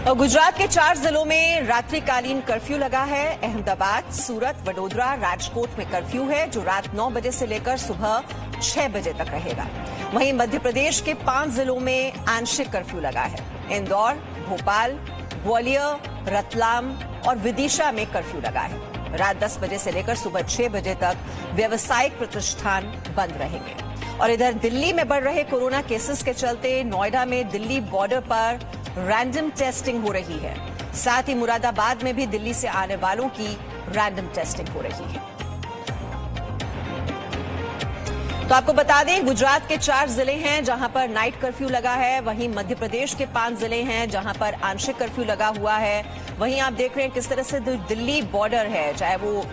गुजरात के 4 जिलों में रात्रिकालीन कर्फ्यू लगा है। अहमदाबाद, सूरत, वडोदरा, राजकोट में कर्फ्यू है जो रात 9 बजे से लेकर सुबह 6 बजे तक रहेगा। वहीं मध्य प्रदेश के 5 जिलों में आंशिक कर्फ्यू लगा है। इंदौर, भोपाल, ग्वालियर, रतलाम और विदिशा में कर्फ्यू लगा है। रात 10 बजे से लेकर सुबह 6 बजे तक व्यावसायिक प्रतिष्ठान बंद रहेंगे। और इधर दिल्ली में बढ़ रहे कोरोना केसेस के चलते नोएडा में दिल्ली बॉर्डर पर रैंडम टेस्टिंग हो रही है। साथ ही मुरादाबाद में भी दिल्ली से आने वालों की रैंडम टेस्टिंग हो रही है। तो आपको बता दें, गुजरात के 4 जिले हैं जहां पर नाइट कर्फ्यू लगा है। वहीं मध्य प्रदेश के 5 जिले हैं जहां पर आंशिक कर्फ्यू लगा हुआ है। वहीं आप देख रहे हैं किस तरह से दिल्ली बॉर्डर है, चाहे वो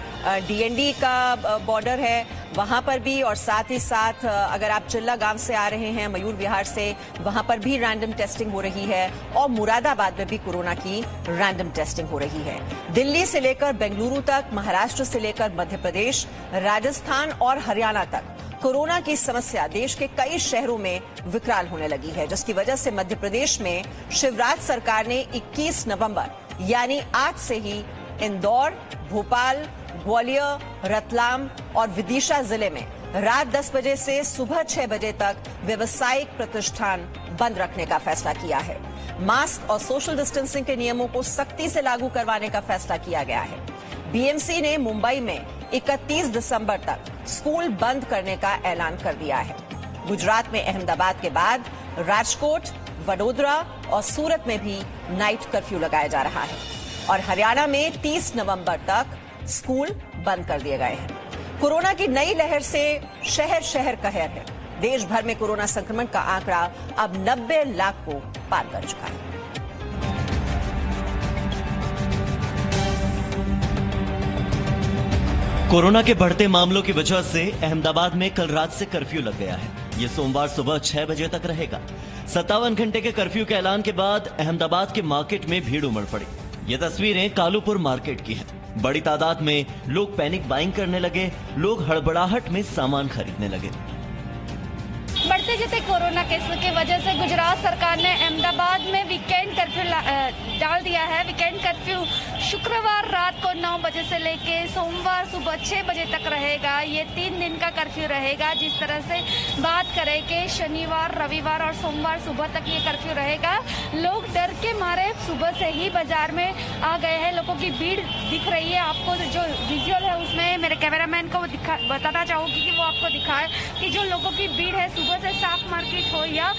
डीएनडी का बॉर्डर है वहां पर भी, और साथ ही साथ अगर आप चिल्ला गांव से आ रहे हैं मयूर विहार से, वहां पर भी रैंडम टेस्टिंग हो रही है। और मुरादाबाद में भी कोरोना की रैंडम टेस्टिंग हो रही है। दिल्ली से लेकर बेंगलुरु तक, महाराष्ट्र से लेकर मध्य प्रदेश, राजस्थान और हरियाणा तक कोरोना की समस्या देश के कई शहरों में विकराल होने लगी है, जिसकी वजह से मध्य प्रदेश में शिवराज सरकार ने 21 नवंबर यानी आज से ही इंदौर, भोपाल, ग्वालियर, रतलाम और विदिशा जिले में रात 10 बजे से सुबह 6 बजे तक व्यावसायिक प्रतिष्ठान बंद रखने का फैसला किया है। मास्क और सोशल डिस्टेंसिंग के नियमों को सख्ती से लागू करवाने का फैसला किया गया है। बीएमसी ने मुंबई में 31 दिसंबर तक स्कूल बंद करने का ऐलान कर दिया है। गुजरात में अहमदाबाद के बाद राजकोट, वडोदरा और सूरत में भी नाइट कर्फ्यू लगाया जा रहा है। और हरियाणा में 30 नवंबर तक स्कूल बंद कर दिए गए हैं। कोरोना की नई लहर से शहर शहर कहर है। देश भर में कोरोना संक्रमण का आंकड़ा अब 90 लाख को पार कर चुका है। कोरोना के बढ़ते मामलों की वजह से अहमदाबाद में कल रात से कर्फ्यू लग गया है। ये सोमवार सुबह 6 बजे तक रहेगा। 57 घंटे के कर्फ्यू के ऐलान के बाद अहमदाबाद के मार्केट में भीड़ उमड़ पड़ी। ये तस्वीरें कालूपुर मार्केट की हैं। बड़ी तादाद में लोग पैनिक बाइंग करने लगे। लोग हड़बड़ाहट में सामान खरीदने लगे। बढ़ते जाते कोरोना केसों की वजह से गुजरात सरकार ने अहमदाबाद में वीकेंड कर्फ्यू डाल दिया है। वीकेंड कर्फ्यू शुक्रवार रात को 9 बजे से लेके सोमवार सुबह 6 बजे तक रहेगा। ये 3 दिन का कर्फ्यू रहेगा। जिस तरह से बात करें कि शनिवार, रविवार और सोमवार सुबह तक ये कर्फ्यू रहेगा। लोग डर के मारे सुबह से ही बाजार में आ गए हैं। लोगों की भीड़ दिख रही है। आपको जो विजुअल है उसमें मेरे कैमरामैन को बताना चाहूंगी कि वो आपको दिखाए कि जो लोगों की भीड़ है सुबह से साफ मार्केट हो या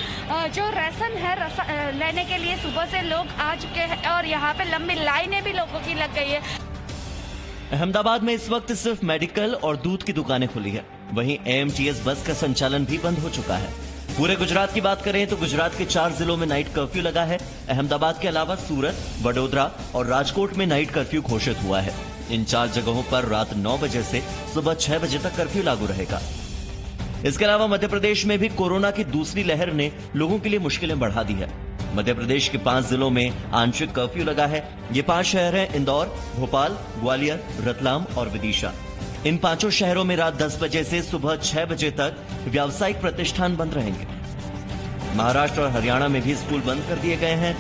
जो राशन है लेने के लिए सुबह से लोग आ चुके हैं और यहाँ पे लंबी लाइनें भी लोगों की लग गई है। अहमदाबाद में इस वक्त सिर्फ मेडिकल और दूध की दुकानें खुली है। वहीं एएमटीएस बस का संचालन भी बंद हो चुका है। पूरे गुजरात की बात करें तो गुजरात के 4 जिलों में नाइट कर्फ्यू लगा है। अहमदाबाद के अलावा सूरत, वडोदरा और राजकोट में नाइट कर्फ्यू घोषित हुआ है। इन 4 जगहों पर रात 9 बजे से सुबह 6 बजे तक कर्फ्यू लागू रहेगा। इसके अलावा मध्य प्रदेश में भी कोरोना की दूसरी लहर ने लोगों के लिए मुश्किलें बढ़ा दी है। मध्य प्रदेश के 5 जिलों में आंशिक कर्फ्यू लगा है। ये 5 शहर हैं इंदौर, भोपाल, ग्वालियर, रतलाम और विदिशा। इन 5 शहरों में रात 10 बजे से सुबह 6 बजे तक व्यावसायिक प्रतिष्ठान बंद रहेंगे। महाराष्ट्र और हरियाणा में भी स्कूल बंद कर दिए गए हैं।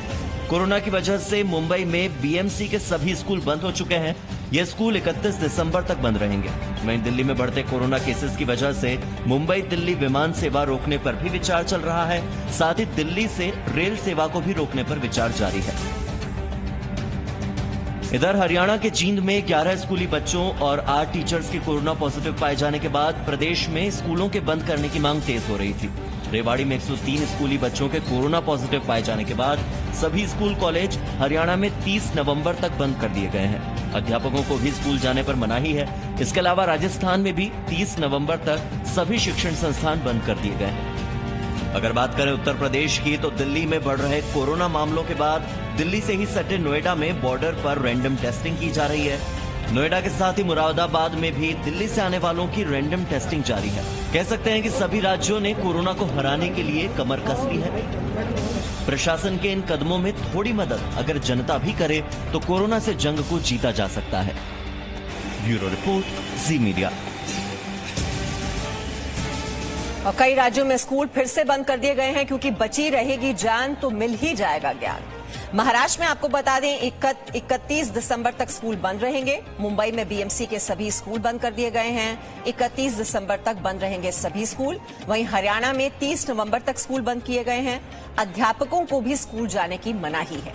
कोरोना की वजह से मुंबई में बीएमसी के सभी स्कूल बंद हो चुके हैं। ये स्कूल 31 दिसंबर तक बंद रहेंगे। वहीं दिल्ली में बढ़ते कोरोना केसेस की वजह से मुंबई दिल्ली विमान सेवा रोकने पर भी विचार चल रहा है। साथ ही दिल्ली से रेल सेवा को भी रोकने पर विचार जारी है। इधर हरियाणा के जींद में 11 स्कूली बच्चों और 8 टीचर्स के कोरोना पॉजिटिव पाए जाने के बाद प्रदेश में स्कूलों के बंद करने की मांग तेज हो रही थी। रेवाड़ी में 103 स्कूली बच्चों के कोरोना पॉजिटिव पाए जाने के बाद सभी स्कूल कॉलेज हरियाणा में 30 नवंबर तक बंद कर दिए गए हैं। अध्यापकों को भी स्कूल जाने पर मनाही है। इसके अलावा राजस्थान में भी 30 नवंबर तक सभी शिक्षण संस्थान बंद कर दिए गए हैं। अगर बात करें उत्तर प्रदेश की तो दिल्ली में बढ़ रहे कोरोना मामलों के बाद दिल्ली से ही सटे नोएडा में बॉर्डर पर रैंडम टेस्टिंग की जा रही है। नोएडा के साथ ही मुरादाबाद में भी दिल्ली से आने वालों की रैंडम टेस्टिंग जारी है। कह सकते हैं कि सभी राज्यों ने कोरोना को हराने के लिए कमर कस ली है। प्रशासन के इन कदमों में थोड़ी मदद अगर जनता भी करे तो कोरोना से जंग को जीता जा सकता है। ब्यूरो रिपोर्ट, जी मीडिया। और कई राज्यों में स्कूल फिर से बंद कर दिए गए हैं क्योंकि बची रहेगी जान तो मिल ही जाएगा ज्ञान। महाराष्ट्र में आपको बता दें 31 दिसंबर तक स्कूल बंद रहेंगे। मुंबई में बीएमसी के सभी स्कूल बंद कर दिए गए हैं। 31 दिसंबर तक बंद रहेंगे सभी स्कूल। वहीं हरियाणा में 30 नवंबर तक स्कूल बंद किए गए हैं। अध्यापकों को भी स्कूल जाने की मनाही है।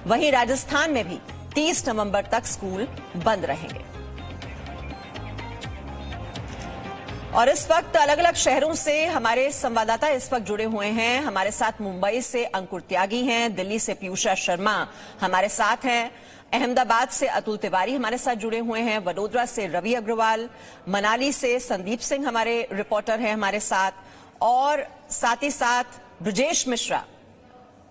वहीं राजस्थान में भी 30 नवंबर तक स्कूल बंद रहेंगे। और इस वक्त अलग अलग शहरों से हमारे संवाददाता इस वक्त जुड़े हुए हैं। हमारे साथ मुंबई से अंकुर त्यागी हैं, दिल्ली से पीयूषा शर्मा हमारे साथ हैं, अहमदाबाद से अतुल तिवारी हमारे साथ जुड़े हुए हैं, वडोदरा से रवि अग्रवाल, मनाली से संदीप सिंह हमारे रिपोर्टर हैं हमारे साथ, और साथ ही साथ ब्रजेश मिश्रा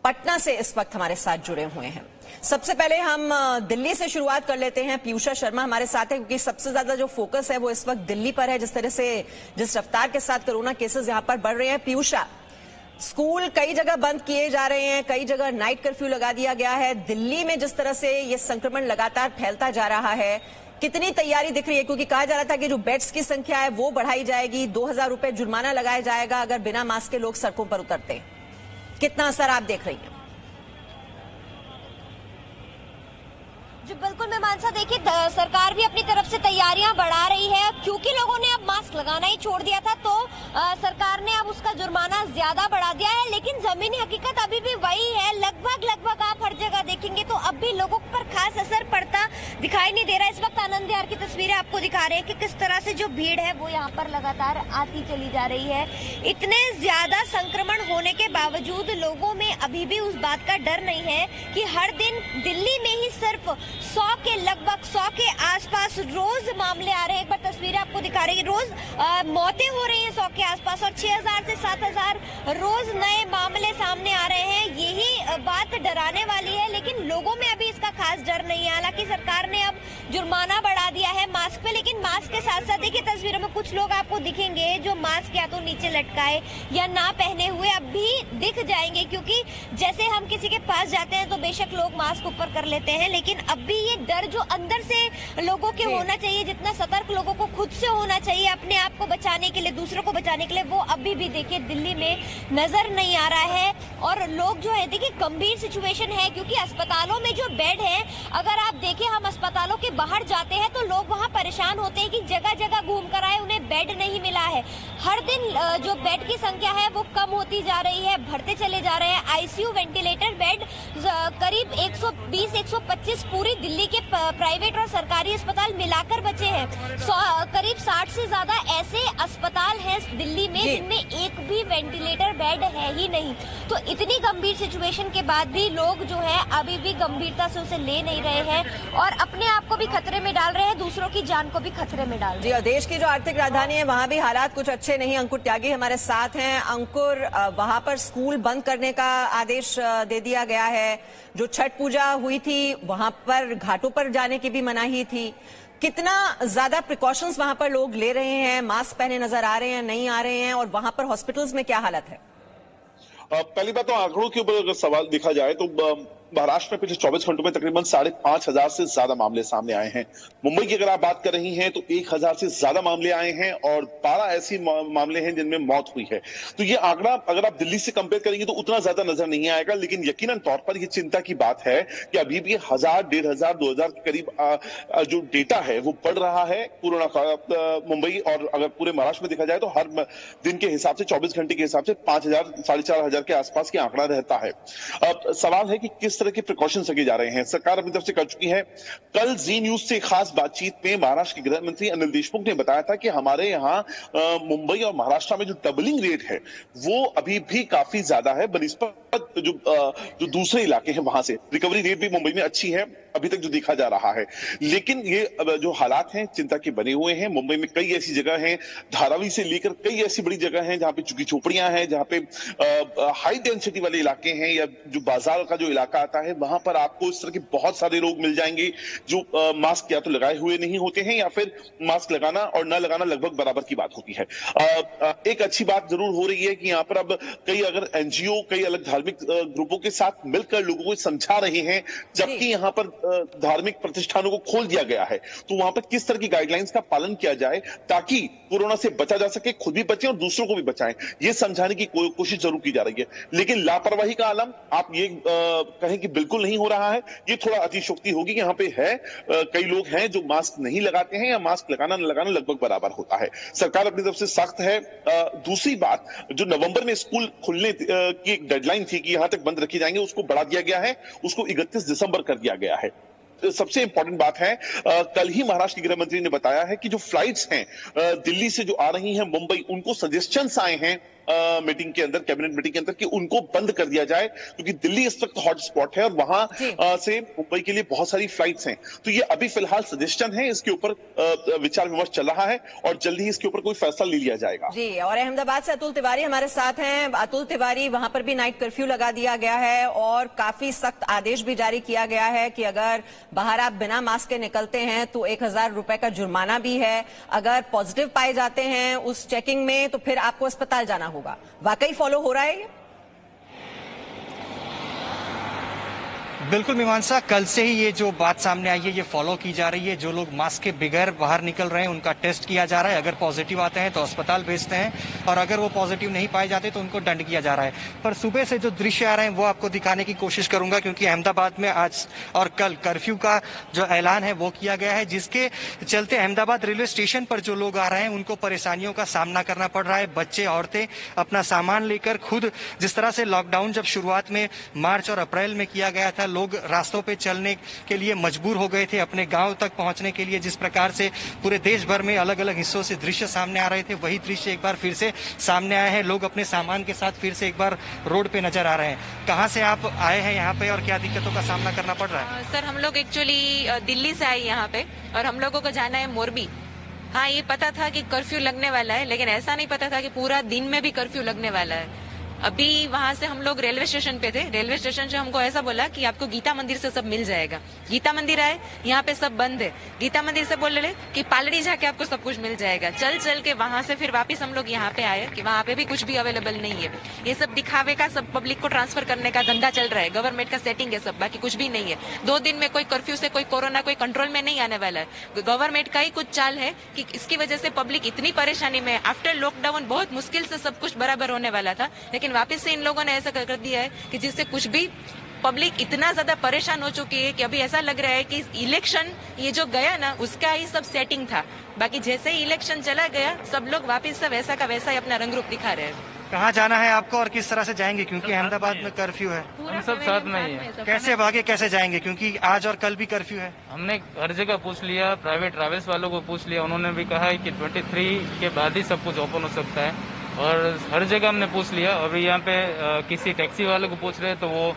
पटना से इस वक्त हमारे साथ जुड़े हुए हैं। सबसे पहले हम दिल्ली से शुरुआत कर लेते हैं। पीयूषा शर्मा हमारे साथ है क्योंकि सबसे ज्यादा जो फोकस है वो इस वक्त दिल्ली पर है, जिस तरह से जिस रफ्तार के साथ कोरोना केसेस यहां पर बढ़ रहे हैं। पीयूषा, स्कूल कई जगह बंद किए जा रहे हैं, कई जगह नाइट कर्फ्यू लगा दिया गया है। दिल्ली में जिस तरह से ये संक्रमण लगातार फैलता जा रहा है, कितनी तैयारी दिख रही है? क्योंकि कहा जा रहा था कि जो बेड्स की संख्या है वो बढ़ाई जाएगी, 2000 रुपए जुर्माना लगाया जाएगा अगर बिना मास्क के लोग सड़कों पर उतरते। कितना असर आप देख रही हैं? जी बिल्कुल मैं मानसा, देखिए सरकार भी अपनी तरफ से तैयारियां बढ़ा रही है। क्योंकि लोगों ने अब मास्क लगाना ही छोड़ दिया था तो सरकार ने अब उसका जुर्माना ज्यादा बढ़ा दिया है। लेकिन जमीनी हकीकत अभी भी वही है। लगभग आप हर जगह देखेंगे तो अब भी लोगों पर खास असर पड़ता दिखाई नहीं दे रहा। इस वक्त आनंद विहार की तस्वीरें आपको दिखा रहे हैं कि किस तरह से जो भीड़ है वो यहाँ पर लगातार आती चली जा रही है। इतने ज्यादा संक्रमण होने के बावजूद लोगों में अभी भी उस बात का डर नहीं है कि हर दिन दिल्ली में ही सिर्फ 100 के आसपास रोज मामले आ रहे हैं। एक बार तस्वीरें आपको दिखा रही है, रोज मौतें हो रही हैं 100 के आसपास, और 6000 से 7000 रोज नए मामले सामने आ रहे हैं। यही बात डराने वाली है, लेकिन लोगों में अभी इसका खास डर नहीं है। हालांकि सरकार ने अब जुर्माना बढ़ा दिया है मास्क पे, लेकिन मास्क के साथ साथ देखिए तस्वीरों में कुछ लोग आपको दिखेंगे जो मास्क या तो नीचे लटकाए या ना पहने हुए अब भी दिख जाएंगे। क्योंकि जैसे हम किसी के पास जाते हैं तो बेशक लोग मास्क ऊपर कर लेते हैं, लेकिन अब भी ये डर जो अंदर से लोगों के होना चाहिए, जितना सतर्क लोगों को खुद से होना चाहिए अपने आप को बचाने के लिए, दूसरों को बचाने के लिए, वो अभी भी देखिए दिल्ली में नजर नहीं आ रहा है। और लोग जो है देखिए गंभीर सिचुएशन है, क्योंकि अस्पतालों में जो बेड है, अगर आप देखें हम अस्पतालों के बाहर जाते हैं तो लोग वहां परेशान होते हैं कि जगह जगह घूम कर आए, उन्हें बेड नहीं मिला है। हर दिन जो बेड की संख्या है वो कम होती जा रही है, बढ़ते चले जा रहे हैं। आईसीयू वेंटिलेटर बेड करीब 120-125 पूरी दिल्ली के प्राइवेट और सरकारी अस्पताल मिलाकर बचे हैं। करीब 60 से ज्यादा ऐसे अस्पताल हैं दिल्ली में जिनमें एक भी वेंटिलेटर बेड है ही नहीं। तो इतनी गंभीर सिचुएशन के बाद भी लोग जो है अभी भी गंभीरता से उसे ले नहीं रहे हैं और अपने आप को भी खतरे में डाल रहे हैं, दूसरों की जान को भी खतरे में डाल रहे हैं। और देश की जो आर्थिक राजधानी है वहां भी हालात कुछ अच्छे नहीं। अंकुर त्यागी हमारे साथ हैं। अंकुर, वहां पर स्कूल बंद करने का आदेश दे दिया गया है। जो छठ पूजा हुई थी वहां पर घाटों पर जाने की भी मनाही थी। कितना ज्यादा प्रिकॉशंस वहां पर लोग ले रहे हैं? मास्क पहने नजर आ रहे हैं, नहीं आ रहे हैं? और वहां पर हॉस्पिटल्स में क्या हालत है? पहली बात तो आंकड़ों के ऊपर अगर सवाल देखा जाए तो महाराष्ट्र में पिछले 24 घंटों में तकरीबन 5,500 से ज्यादा मामले सामने आए हैं। मुंबई की अगर आप बात कर रही हैं तो 1000 से ज्यादा मामले आए हैं और 12 ऐसी मामले हैं जिनमें मौत हुई है। तो ये आंकड़ा अगर आप दिल्ली से कंपेयर करेंगे तो उतना ज्यादा नजर नहीं आएगा, लेकिन यकीनन तौर पर यह चिंता की बात है कि अभी भी 1000, 1500, 2000 के करीब जो डेटा है वो बढ़ रहा है कोरोना का मुंबई। और अगर पूरे महाराष्ट्र में देखा जाए तो हर दिन के हिसाब से 24 घंटे के हिसाब से 5000, 4500 के आसपास की आंकड़ा रहता है। अब सवाल है कि किस तरह के प्रिकॉशंस लगे जा रहे हैं। सरकार अपनी तरफ से कर चुकी है। कल जी न्यूज से खास बातचीत में महाराष्ट्र के गृह मंत्री अनिल देशमुख ने बताया था कि हमारे यहाँ मुंबई और महाराष्ट्र में जो डबलिंग रेट है वो अभी भी काफी ज्यादा है बनिस्बत जो दूसरे इलाके हैं वहां से। रिकवरी रेट भी मुंबई में अच्छी है अभी तक जो देखा जा रहा है, लेकिन ये जो हालात हैं चिंता के बने हुए हैं। मुंबई में कई ऐसी जगह हैं, धारावी से लेकर कई ऐसी बड़ी जगह हैं जहां पे झुग्गी झोपड़ियां हैं, जहां पे हाई डेंसिटी वाले इलाके हैं या जो बाजार का जो इलाका आता है वहां पर आपको इस तरह के बहुत सारे लोग मिल जाएंगे जो मास्क या तो लगाए हुए नहीं होते हैं या फिर मास्क लगाना और न लगाना लगभग बराबर की बात होती है। एक अच्छी बात जरूर हो रही है कि यहाँ पर अब कई अगर एनजीओ कई अलग धार्मिक ग्रुपों के साथ मिलकर लोगों को समझा रहे हैं, जबकि यहाँ पर धार्मिक प्रतिष्ठानों को खोल दिया गया है, तो वहां पर किस तरह की गाइडलाइंस का पालन किया जाए ताकि कोरोना से बचा जा सके, खुद भी बचे और दूसरों को भी बचाएं, ये समझाने की कोशिश जरूर की जा रही है। लेकिन लापरवाही का आलम आप ये कहें कि बिल्कुल नहीं हो रहा है, ये थोड़ा अतिशोक्ति होगी। यहाँ पे है कई लोग हैं जो मास्क नहीं लगाते हैं या मास्क लगाना न लगाना लगभग बराबर होता है। सरकार अपनी तरफ से सख्त है। दूसरी बात, जो नवंबर में स्कूल खुलने की एक डेडलाइन थी कि यहां तक बंद रखे जाएंगे, उसको बढ़ा दिया गया है, उसको 31 दिसंबर कर दिया गया है। सबसे इंपॉर्टेंट बात है, कल ही महाराष्ट्र के गृह मंत्री ने बताया है कि जो फ्लाइट्स हैं दिल्ली से जो आ रही हैं मुंबई, उनको सजेशंस आए हैं मीटिंग के अंदर, कैबिनेट मीटिंग के अंदर, कि उनको बंद कर दिया जाए, क्योंकि दिल्ली इस वक्त हॉटस्पॉट है और वहां से मुंबई के लिए बहुत सारी फ्लाइट्स हैं। तो ये अभी फिलहाल सजेशन है, इसके ऊपर विचार विमर्श चल रहा है और जल्द ही इसके ऊपर कोई फैसला ले लिया जाएगा। जी, और अहमदाबाद से अतुल तिवारी हमारे साथ हैं। अतुल तिवारी, वहां पर भी नाइट कर्फ्यू लगा दिया गया है और काफी सख्त आदेश भी जारी किया गया है कि अगर बाहर आप बिना मास्क के निकलते हैं तो 1000 रुपए का जुर्माना भी है। अगर पॉजिटिव पाए जाते हैं उस चेकिंग में तो फिर आपको अस्पताल जाना होगा। वाकई फॉलो हो रहा है ये? बिल्कुल मीमांसा, कल से ही ये जो बात सामने आई है ये फॉलो की जा रही है। जो लोग मास्क के बगैर बाहर निकल रहे हैं उनका टेस्ट किया जा रहा है, अगर पॉजिटिव आते हैं तो अस्पताल भेजते हैं और अगर वो पॉजिटिव नहीं पाए जाते तो उनको दंड किया जा रहा है। पर सुबह से जो दृश्य आ रहे हैं वो आपको दिखाने की कोशिश करूंगा, क्योंकि अहमदाबाद में आज और कल कर्फ्यू का जो ऐलान है वो किया गया है, जिसके चलते अहमदाबाद रेलवे स्टेशन पर जो लोग आ रहे हैं उनको परेशानियों का सामना करना पड़ रहा है। बच्चे, औरतें अपना सामान लेकर खुद, जिस तरह से लॉकडाउन जब शुरुआत में मार्च और अप्रैल में किया गया था, लोग रास्तों पे चलने के लिए मजबूर हो गए थे अपने गांव तक पहुंचने के लिए। जिस प्रकार से पूरे देश भर में अलग अलग हिस्सों से दृश्य सामने आ रहे थे, वही दृश्य एक बार फिर से सामने आए हैं। लोग अपने सामान के साथ फिर से एक बार रोड पे नजर आ रहे हैं। कहां से आप आए हैं यहाँ पे और क्या दिक्कतों का सामना करना पड़ रहा है? सर, हम लोग एक्चुअली दिल्ली से आए यहाँ पे और हम लोगों को जाना है मोरबी। हाँ, ये पता था कि कर्फ्यू लगने वाला है, लेकिन ऐसा नहीं पता था कि पूरा दिन में भी कर्फ्यू लगने वाला है। अभी वहां से हम लोग रेलवे स्टेशन पे थे। रेलवे स्टेशन से हमको ऐसा बोला कि आपको गीता मंदिर से सब मिल जाएगा। गीता मंदिर आए, यहाँ पे सब बंद है। गीता मंदिर से बोल रहे कि पालड़ी जाके आपको सब कुछ मिल जाएगा। चल चल के वहां से फिर वापस हम लोग यहाँ पे आए कि वहाँ पे भी कुछ भी अवेलेबल नहीं है। ये सब दिखावे का, सब पब्लिक को ट्रांसफर करने का धंधा चल रहा है। गवर्नमेंट का सेटिंग है सब, बाकी कुछ भी नहीं है। 2 दिन में कोई कर्फ्यू से कोई कोरोना कोई कंट्रोल में नहीं आने वाला है। गवर्नमेंट का ही कुछ चाल है कि इसकी वजह से पब्लिक इतनी परेशानी में, आफ्टर लॉकडाउन बहुत मुश्किल से सब कुछ बराबर होने वाला था, लेकिन वापस से इन लोगों ने ऐसा कर दिया है कि जिससे कुछ भी पब्लिक इतना ज्यादा परेशान हो चुकी है कि अभी ऐसा लग रहा है कि इलेक्शन ये जो गया ना उसका ही सब सेटिंग था। बाकी जैसे ही इलेक्शन चला गया सब लोग वापस से वैसा का वैसा ही अपना रंग रूप दिखा रहे हैं। कहाँ जाना है आपको और किस तरह से जाएंगे, क्योंकि अहमदाबाद में कर्फ्यू है? हम सब साथ में ही है। कैसे भागे, कैसे जाएंगे, क्योंकि आज और कल भी कर्फ्यू है? हमने हर जगह पूछ लिया, प्राइवेट ट्रैवल्स वालों को पूछ लिया, उन्होंने भी कहा है कि 23 के बाद ही सब कुछ ओपन हो सकता है। और हर जगह हमने पूछ लिया। अभी यहाँ पे किसी टैक्सी वाले को पूछ रहे हैं तो वो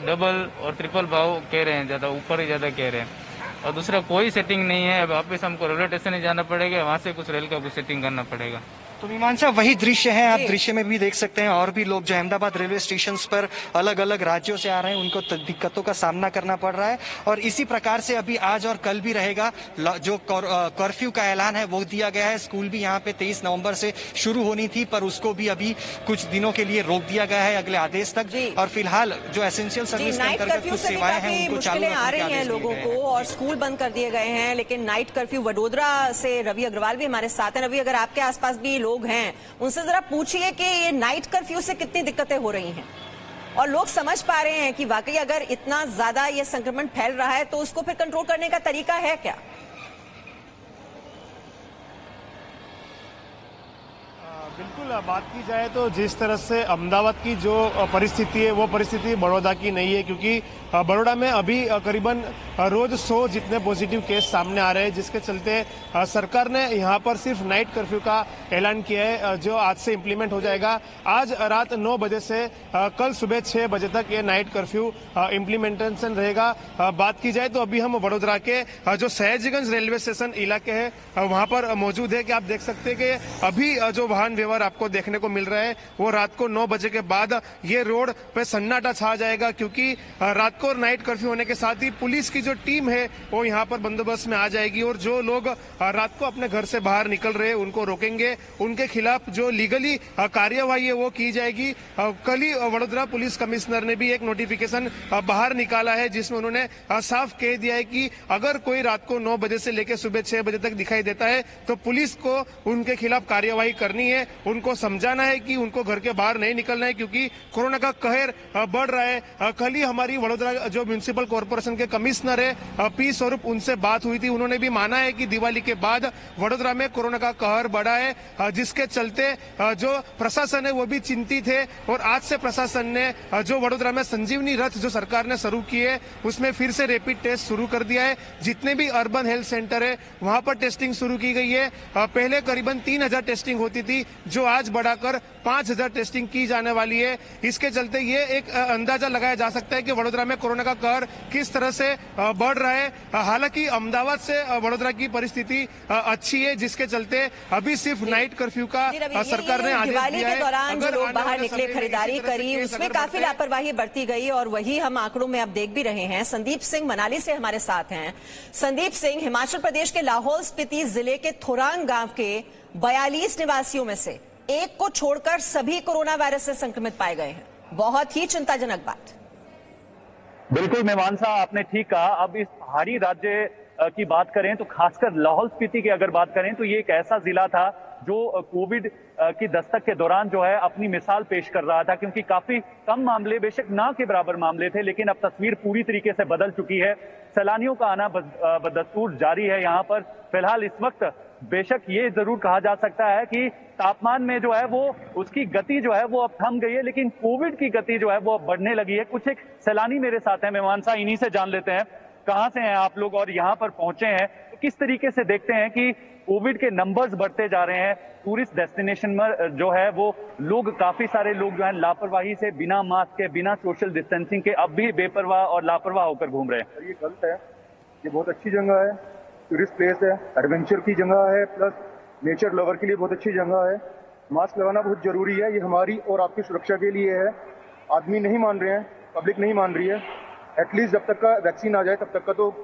डबल और ट्रिपल भाव कह रहे हैं, ज्यादा ऊपर ही ज्यादा कह रहे हैं। और दूसरा कोई सेटिंग नहीं है। अब वापस हमको रेलवे स्टेशन ही जाना पड़ेगा, वहाँ से कुछ रेल का कुछ सेटिंग करना पड़ेगा। तो मीमांसा, वही दृश्य है, आप दृश्य में भी देख सकते हैं। और भी लोग जो अहमदाबाद रेलवे स्टेशन पर अलग अलग राज्यों से आ रहे हैं उनको दिक्कतों का सामना करना पड़ रहा है। और इसी प्रकार से अभी आज और कल भी रहेगा। जो कर्फ्यू का ऐलान है वो दिया गया है। स्कूल भी यहाँ पे 23 नवंबर से शुरू होनी थी, पर उसको भी अभी कुछ दिनों के लिए रोक दिया गया है अगले आदेश तक। और फिलहाल जो एसेंशियल सर्विस के अंतर्गत कुछ सेवाएं हैं उनको चालू आ रही हैं लोगों को और स्कूल बंद कर दिए गए हैं। लेकिन नाइट कर्फ्यू, वडोदरा से रवि अग्रवाल भी हमारे साथ हैं। रवि, अगर आपके आसपास भी लोग हैं उनसे जरा पूछिए कि ये नाइट कर्फ्यू से कितनी दिक्कतें हो रही हैं और लोग समझ पा रहे हैं कि वाकई अगर इतना ज्यादा ये संक्रमण फैल रहा है तो उसको फिर कंट्रोल करने का तरीका है क्या? बिल्कुल, बात की जाए तो जिस तरह से अहमदाबाद की जो परिस्थिति है वो परिस्थिति बड़ौदा की नहीं है, क्योंकि बड़ौदा में अभी करीबन रोज 100 जितने पॉजिटिव केस सामने आ रहे हैं, जिसके चलते सरकार ने यहाँ पर सिर्फ नाइट कर्फ्यू का ऐलान किया है, जो आज से इम्प्लीमेंट हो जाएगा। आज रात 9 बजे से कल सुबह 6 बजे तक ये नाइट कर्फ्यू इम्प्लीमेंटेशन रहेगा। बात की जाए तो अभी हम वडोदरा के जो सयाजीगंज रेलवे स्टेशन इलाके है वहां पर मौजूद है कि आप देख सकते हैं कि अभी जो वाहन व्यवहार आपको देखने को मिल रहा है वो रात को 9 बजे के बाद ये रोड पे सन्नाटा छा जाएगा, क्योंकि रात को नाइट कर्फ्यू होने के साथ ही पुलिस की जो टीम है वो यहाँ पर बंदोबस्त में आ जाएगी और जो लोग रात को अपने घर से बाहर निकल रहे हैं उनको रोकेंगे, उनके खिलाफ जो लीगली कार्यवाही है वो की जाएगी। कल ही वडोदरा पुलिस कमिश्नर ने भी एक नोटिफिकेशन बाहर निकाला है जिसमें उन्होंने साफ कह दिया है कि अगर कोई रात को 9 बजे से लेकर सुबह 6 बजे तक दिखाई देता है तो पुलिस को उनके खिलाफ कार्यवाही करनी है, उनको समझाना है कि उनको घर के बाहर नहीं निकलना है क्योंकि कोरोना का कहर बढ़ रहा है। कल ही हमारी वडोदरा जो म्युनिसिपल कॉर्पोरेशन के कमिश्नर है पी स्वरूप, उनसे बात हुई थी, उन्होंने भी माना है कि दिवाली के बाद वडोदरा में कोरोना का कहर बढ़ा है, जिसके चलते जो प्रशासन है वो भी चिंतित है और आज से प्रशासन ने जो वडोदरा में संजीवनी रथ जो सरकार ने शुरू की है उसमें फिर से रैपिड टेस्ट शुरू कर दिया है। जितने भी अर्बन हेल्थ सेंटर है वहां पर टेस्टिंग शुरू की गई है। पहले करीबन 3000 टेस्टिंग होती थी जो आज बढ़ाकर 5000 टेस्टिंग की जाने वाली है। इसके चलते ये एक अंदाजा लगाया जा सकता है कि वडोदरा में कोरोना का कहर किस तरह से बढ़ रहा है। हालांकि अहमदाबाद से वडोदरा की परिस्थिति अच्छी है, जिसके चलते अभी सिर्फ नाइट कर्फ्यू का सरकार ने आदेश दिया है। के दौरान जो लोग बाहर निकले, खरीदारी करी, उसमें काफी लापरवाही बढ़ती गई और वही हम आंकड़ों में अब देख भी रहे हैं। संदीप सिंह मनाली से हमारे साथ हैं। संदीप सिंह, हिमाचल प्रदेश के लाहौल स्पीति जिले के थोरांग गांव के 42 निवासियों में से एक को छोड़कर सभी कोरोना वायरस से संक्रमित पाए गए हैं। बहुत ही चिंताजनक बात। बिल्कुल मीमांसा, आपने ठीक कहा। अब इस पहाड़ी राज्य की बात करें तो खासकर लाहौल स्पीति की अगर बात करें तो ये एक ऐसा जिला था जो कोविड की दस्तक के दौरान जो है अपनी मिसाल पेश कर रहा था, क्योंकि काफी कम मामले, बेशक ना के बराबर मामले थे, लेकिन अब तस्वीर पूरी तरीके से बदल चुकी है। सैलानियों का आना बदस्तूर जारी है यहाँ पर। फिलहाल इस वक्त बेशक ये जरूर कहा जा सकता है कि तापमान में जो है वो उसकी गति जो है वो अब थम गई है, लेकिन कोविड की गति जो है वो अब बढ़ने लगी है। कुछ एक सैलानी मेरे साथ हैं मीमांसा, इन्हीं से जान लेते हैं कहाँ से हैं आप लोग और यहाँ पर पहुंचे हैं, तो किस तरीके से देखते हैं कि कोविड के नंबर्स बढ़ते जा रहे हैं। टूरिस्ट डेस्टिनेशन में जो है वो लोग, काफी सारे लोग जो है लापरवाही से, बिना मास्क के, बिना सोशल डिस्टेंसिंग के अब भी बेपरवाह और लापरवाह होकर घूम रहे हैं। ये गलत है। ये बहुत अच्छी जगह है, टूरिस्ट प्लेस है, एडवेंचर की जगह है, प्लस नेचर लवर के लिए बहुत अच्छी जगह है। मास्क लगाना बहुत जरूरी है, ये हमारी और आपकी सुरक्षा के लिए है। आदमी नहीं मान रहे हैं, पब्लिक नहीं मान रही है। एटलीस्ट जब तक का वैक्सीन आ जाए तब तक का तो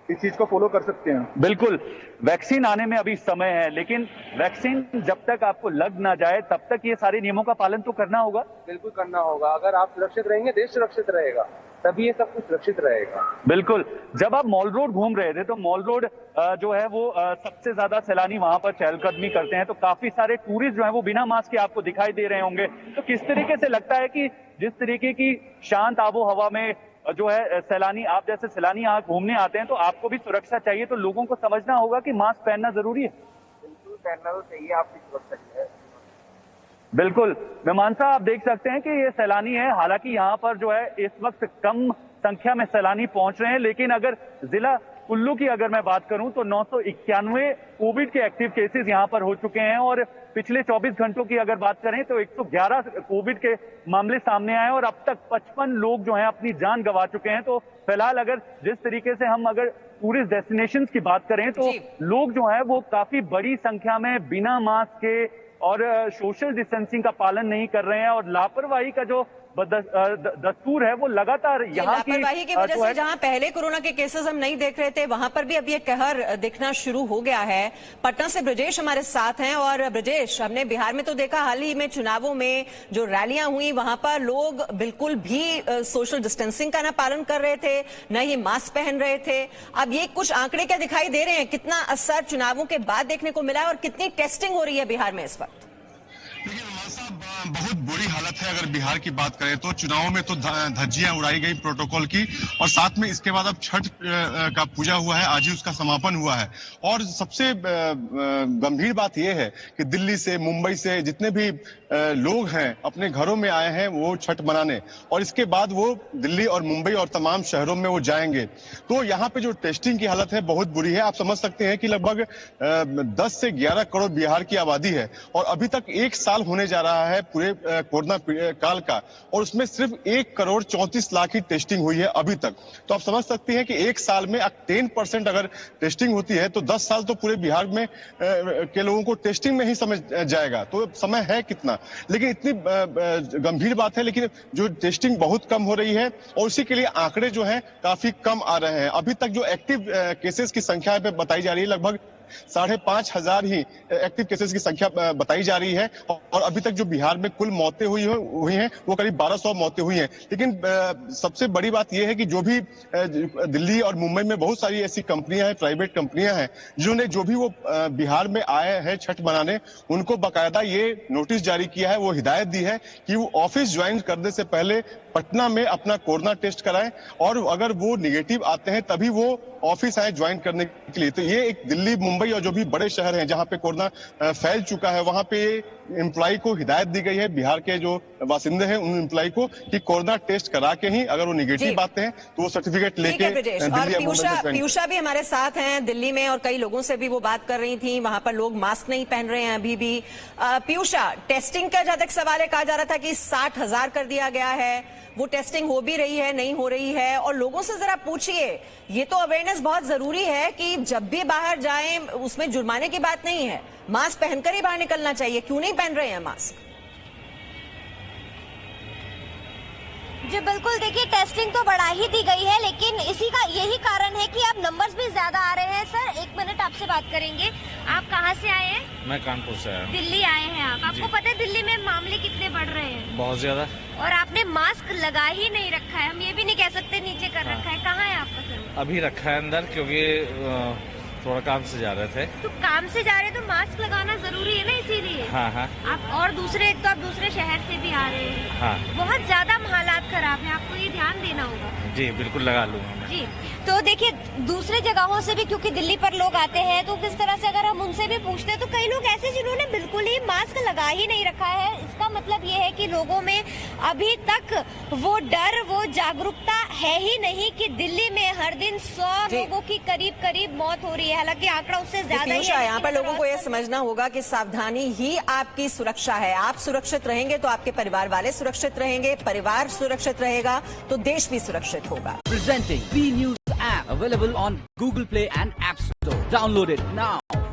इस चीज को फॉलो कर सकते हैं। बिल्कुल, वैक्सीन आने में अभी समय है, लेकिन वैक्सीन जब तक आपको लग ना जाए तब तक ये सारे नियमों का पालन तो करना होगा। बिल्कुल करना होगा। अगर आप सुरक्षित रहेंगे, देश सुरक्षित रहेगा, तभी ये सब कुछ सुरक्षित रहेगा। बिल्कुल। जब आप मॉल रोड घूम रहे थे तो मॉल रोड जो है वो सबसे ज्यादा सैलानी वहां पर चहलकदमी करते हैं, तो काफी सारे टूरिस्ट जो है वो बिना मास्क के आपको दिखाई दे रहे होंगे। तो किस तरीके से लगता है कि जिस तरीके की शांत आबो हवा में जो है सैलानी, आप जैसे सैलानी यहाँ घूमने आते हैं तो आपको भी सुरक्षा चाहिए, तो लोगों को समझना होगा कि मास्क पहनना जरूरी है। बिल्कुल पहनना तो चाहिए, आपकी सुरक्षा है। बिल्कुल मीमांसा, आप देख सकते हैं कि ये सैलानी है। हालांकि यहाँ पर जो है इस वक्त कम संख्या में सैलानी पहुंच रहे हैं, लेकिन अगर जिला कुल्लू की अगर मैं बात करूं तो 991 कोविड के एक्टिव केसेस यहां पर हो चुके हैं और पिछले 24 घंटों की अगर बात करें तो 111 कोविड के मामले सामने आए और अब तक 55 लोग जो हैं अपनी जान गंवा चुके हैं। तो फिलहाल अगर जिस तरीके से हम अगर टूरिस्ट डेस्टिनेशंस की बात करें तो लोग जो है वो काफी बड़ी संख्या में बिना मास्क के और सोशल डिस्टेंसिंग का पालन नहीं कर रहे हैं और लापरवाही का जो दस्तूर है वो लगातार यहाँ की लापरवाही की वजह से जहां पहले कोरोना के केसेस हम नहीं देख रहे थे वहां पर भी अब ये कहर दिखना शुरू हो गया है। पटना से ब्रजेश हमारे साथ हैं और ब्रजेश, हमने बिहार में तो देखा हाल ही में चुनावों में जो रैलियां हुई वहां पर लोग बिल्कुल भी सोशल डिस्टेंसिंग का ना पालन कर रहे थे, न ही मास्क पहन रहे थे। अब ये कुछ आंकड़े क्या दिखाई दे रहे हैं, कितना असर चुनावों के बाद देखने को मिला है और कितनी टेस्टिंग हो रही है बिहार में इस वक्त? देखिए बहुत बुरी हालत है। अगर बिहार की बात करें तो चुनाव में तो धज्जियां उड़ाई गई प्रोटोकॉल की और साथ में इसके बाद अब छठ का पूजा हुआ है, आज ही उसका समापन हुआ है। और सबसे गंभीर बात यह है कि दिल्ली से, मुंबई से जितने भी लोग हैं अपने घरों में आए हैं वो छठ मनाने और इसके बाद वो दिल्ली और मुंबई और तमाम शहरों में वो जाएंगे। तो यहाँ पे जो टेस्टिंग की हालत है बहुत बुरी है। आप समझ सकते हैं कि लगभग 10 से 11 करोड़ बिहार की आबादी है और अभी तक 1 साल होने जा रहा है पूरे कोरोना काल का, और उसमें सिर्फ 1,34,00,000 ही टेस्टिंग हुई है अभी तक। तो आप समझ सकती हैं कि एक साल में 10% अगर टेस्टिंग होती है तो 10 साल तो पूरे बिहार में के लोगों को टेस्टिंग में ही समझ जाएगा। तो समय है कितना, लेकिन इतनी गंभीर बात है, लेकिन जो टेस्टिंग बहुत कम हो रही है और उसी के लिए आंकड़े जो हैं काफी कम आ रहे हैं। अभी तक जो एक्टिव केसेस की संख्या पे बताई जा रही है, लगभग 5,500 ही एक्टिव केसेस की संख्या बताई जा रही है, और अभी तक जो बिहार में कुल मौतें हुई हैं वो करीब 1200 मौतें हुई हैं। लेकिन सबसे बड़ी बात यह है कि जो भी दिल्ली और मुंबई में बहुत सारी ऐसी कंपनियां हैं, प्राइवेट कंपनियां हैं, जिन्होंने जो भी वो बिहार में आए हैं छठ मनाने, उनको बाकायदा ये नोटिस जारी किया है, वो हिदायत दी है कि वो ऑफिस ज्वाइन करने से पहले पटना में अपना कोरोना टेस्ट कराएं, और अगर वो निगेटिव आते हैं तभी वो ऑफिस आए ज्वाइन करने के लिए। तो ये एक दिल्ली, मुंबई और जो भी बड़े शहर हैं जहां पे कोरोना फैल चुका है, वहां पे एम्प्लॉय को हिदायत दी गई है, बिहार के जो वासिंदे हैं उन एम्प्लॉय को, कि कोरोना टेस्ट करा के ही अगर वो निगेटिव आते हैं तो वो सर्टिफिकेट लेके पीयूषा भी हमारे साथ हैं दिल्ली में, और कई लोगों से भी वो बात कर रही थी, वहां पर लोग मास्क नहीं पहन रहे हैं अभी भी। पीयूषा, टेस्टिंग का जहां तक सवाल है, कहा जा रहा था कि 60,000 कर दिया गया है, वो टेस्टिंग हो भी रही है, नहीं हो रही है, और लोगों से जरा पूछिए, ये तो अवेयरनेस बहुत जरूरी है कि जब भी बाहर जाएं उसमें जुर्माने की बात नहीं है, मास्क पहनकर ही बाहर निकलना चाहिए, क्यों नहीं पहन रहे हैं मास्क? जी बिल्कुल, देखिए टेस्टिंग तो बढ़ा ही दी गई है, लेकिन इसी का यही कारण है कि अब नंबर्स भी ज्यादा आ रहे हैं। सर, 1 मिनट आपसे बात करेंगे। आप कहाँ से आए हैं? मैं कानपुर से आया हूँ। दिल्ली आए हैं आप? आपको पता है दिल्ली में मामले कितने बढ़ रहे हैं? बहुत ज्यादा। और आपने मास्क लगा ही नहीं रखा है, हम ये भी नहीं कह सकते नीचे कर रखा है। कहाँ है आपका सर? अभी रखा है अंदर, क्योंकि थोड़ा काम से जा रहे थे। तो काम से जा रहे तो मास्क लगाना जरूरी है ना, इसीलिए। हाँ हाँ। आप और दूसरे, एक तो आप दूसरे शहर से भी आ रहे हैं। हाँ। बहुत ज्यादा हालात खराब है, आपको ये ध्यान देना होगा। जी बिल्कुल, लगा लूंगा मैं। जी, तो देखिए दूसरे जगहों से भी क्योंकि दिल्ली पर लोग आते हैं, तो किस तरह से अगर हम उनसे भी पूछते हैं तो कई लोग ऐसे जिन्होंने बिल्कुल ही मास्क लगा ही नहीं रखा है। इसका मतलब ये है कि लोगों में अभी तक वो डर, वो जागरूकता है ही नहीं कि दिल्ली में हर दिन 100 लोगों की करीब मौत हो रही है। हालांकि आंकड़ा उससे ज्यादा ही है। यहाँ पर लोगों को यह समझना होगा कि सावधानी ही आपकी सुरक्षा है। आप सुरक्षित रहेंगे तो आपके परिवार वाले सुरक्षित रहेंगे, परिवार सुरक्षित रहेगा तो देश भी सुरक्षित होगा। Presenting B News app available on Google Play and App Store. Download it now.